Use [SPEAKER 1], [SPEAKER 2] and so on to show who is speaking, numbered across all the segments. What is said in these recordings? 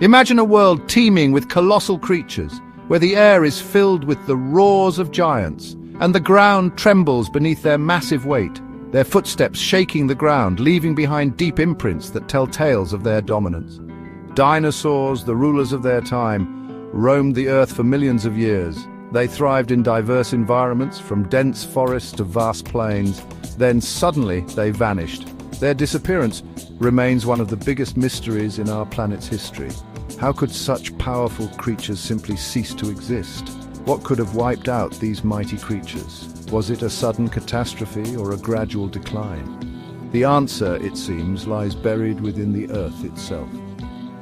[SPEAKER 1] Imagine a world teeming with colossal creatures, where the air is filled with the roars of giants, and the ground trembles beneath their massive weight, their footsteps shaking the ground, leaving behind deep imprints that tell tales of their dominance. Dinosaurs, the rulers of their time, roamed the earth for millions of years. They thrived in diverse environments, from dense forests to vast plains. Then suddenly they vanished. Their disappearance remains one of the biggest mysteries in our planet's history. How could such powerful creatures simply cease to exist? What could have wiped out these mighty creatures? Was it a sudden catastrophe or a gradual decline? The answer, it seems, lies buried within the Earth itself.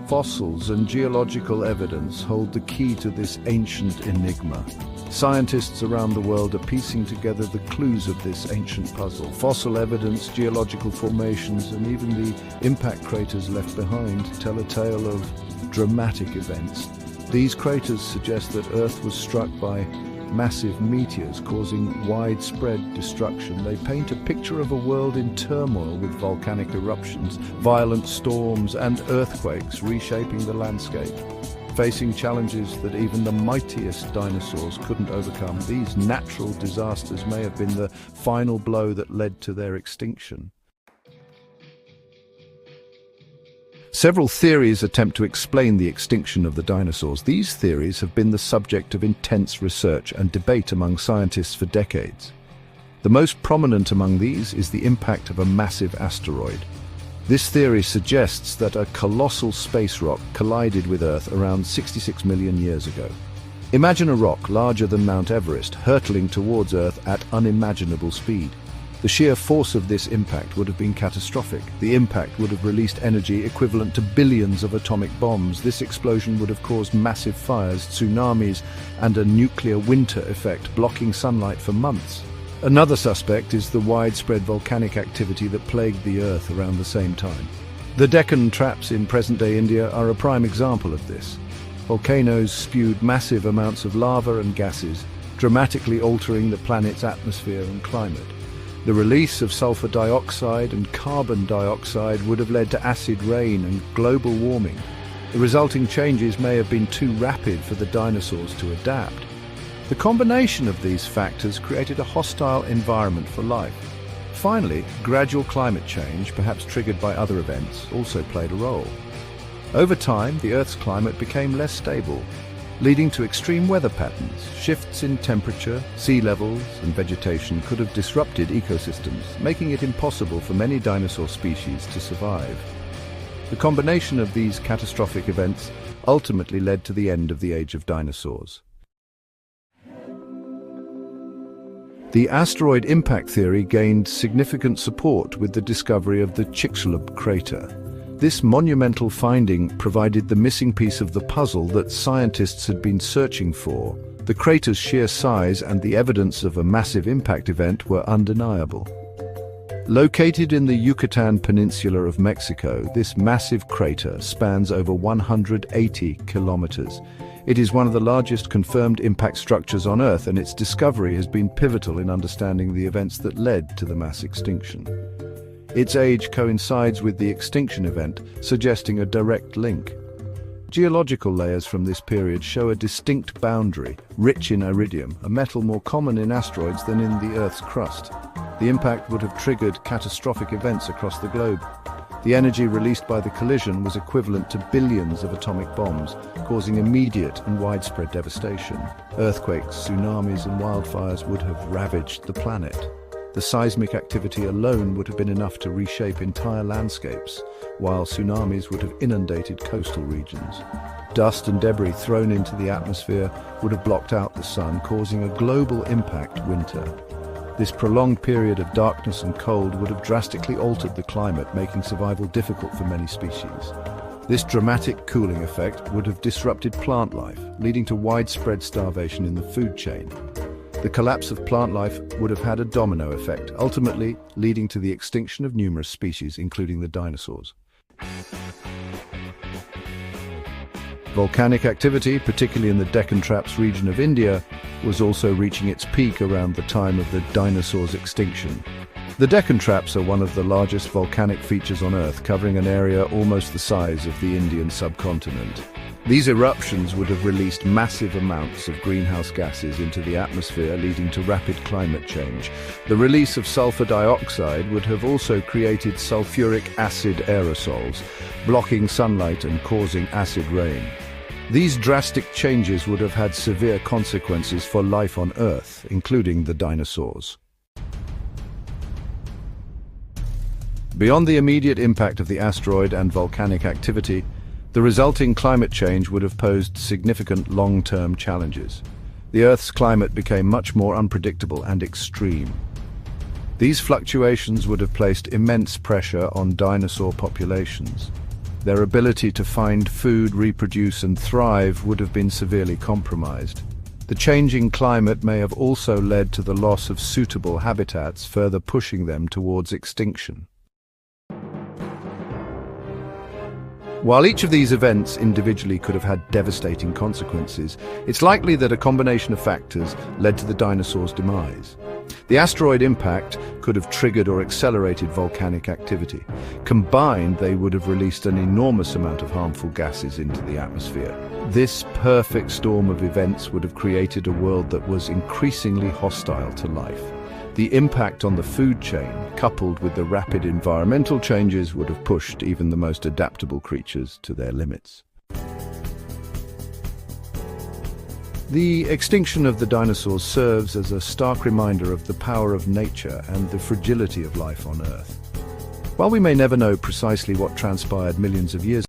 [SPEAKER 1] Fossils and geological evidence hold the key to this ancient enigma. Scientists around the world are piecing together the clues of this ancient puzzle. Fossil evidence, geological formations, and even the impact craters left behind tell a tale of dramatic events. These craters suggest that Earth was struck by massive meteors causing widespread destruction. They paint a picture of a world in turmoil with volcanic eruptions, violent storms, and earthquakes reshaping the landscape. Facing challenges that even the mightiest dinosaurs couldn't overcome, these natural disasters may have been the final blow that led to their extinction. Several theories attempt to explain the extinction of the dinosaurs. These theories have been the subject of intense research and debate among scientists for decades. The most prominent among these is the impact of a massive asteroid. This theory suggests that a colossal space rock collided with Earth around 66 million years ago. Imagine a rock larger than Mount Everest hurtling towards Earth at unimaginable speed. The sheer force of this impact would have been catastrophic. The impact would have released energy equivalent to billions of atomic bombs. This explosion would have caused massive fires, tsunamis, and a nuclear winter effect, blocking sunlight for months. Another suspect is the widespread volcanic activity that plagued the Earth around the same time. The Deccan Traps in present-day India are a prime example of this. Volcanoes spewed massive amounts of lava and gases, dramatically altering the planet's atmosphere and climate. The release of sulfur dioxide and carbon dioxide would have led to acid rain and global warming. The resulting changes may have been too rapid for the dinosaurs to adapt. The combination of these factors created a hostile environment for life. Finally, gradual climate change, perhaps triggered by other events, also played a role. Over time, the Earth's climate became less stable, leading to extreme weather patterns. Shifts in temperature, sea levels, and vegetation could have disrupted ecosystems, making it impossible for many dinosaur species to survive. The combination of these catastrophic events ultimately led to the end of the age of dinosaurs. The asteroid impact theory gained significant support with the discovery of the Chicxulub crater. This monumental finding provided the missing piece of the puzzle that scientists had been searching for. The crater's sheer size and the evidence of a massive impact event were undeniable. Located in the Yucatan Peninsula of Mexico, this massive crater spans over 180 kilometers. It is one of the largest confirmed impact structures on Earth, and its discovery has been pivotal in understanding the events that led to the mass extinction. Its age coincides with the extinction event, suggesting a direct link. Geological layers from this period show a distinct boundary, rich in iridium, a metal more common in asteroids than in the Earth's crust. The impact would have triggered catastrophic events across the globe. The energy released by the collision was equivalent to billions of atomic bombs, causing immediate and widespread devastation. Earthquakes, tsunamis, and wildfires would have ravaged the planet. The seismic activity alone would have been enough to reshape entire landscapes, while tsunamis would have inundated coastal regions. Dust and debris thrown into the atmosphere would have blocked out the sun, causing a global impact winter. This prolonged period of darkness and cold would have drastically altered the climate, making survival difficult for many species. This dramatic cooling effect would have disrupted plant life, leading to widespread starvation in the food chain. The collapse of plant life would have had a domino effect, ultimately leading to the extinction of numerous species, including the dinosaurs. Volcanic activity, particularly in the Deccan Traps region of India, was also reaching its peak around the time of the dinosaurs' extinction. The Deccan Traps are one of the largest volcanic features on Earth, covering an area almost the size of the Indian subcontinent. These eruptions would have released massive amounts of greenhouse gases into the atmosphere, leading to rapid climate change. The release of sulfur dioxide would have also created sulfuric acid aerosols, blocking sunlight and causing acid rain. These drastic changes would have had severe consequences for life on Earth, including the dinosaurs. Beyond the immediate impact of the asteroid and volcanic activity, the resulting climate change would have posed significant long-term challenges. The Earth's climate became much more unpredictable and extreme. These fluctuations would have placed immense pressure on dinosaur populations. Their ability to find food, reproduce, and thrive would have been severely compromised. The changing climate may have also led to the loss of suitable habitats, further pushing them towards extinction. While each of these events individually could have had devastating consequences, it's likely that a combination of factors led to the dinosaurs' demise. The asteroid impact could have triggered or accelerated volcanic activity. Combined, they would have released an enormous amount of harmful gases into the atmosphere. This perfect storm of events would have created a world that was increasingly hostile to life. The impact on the food chain, coupled with the rapid environmental changes, would have pushed even the most adaptable creatures to their limits. The extinction of the dinosaurs serves as a stark reminder of the power of nature and the fragility of life on Earth. While we may never know precisely what transpired millions of years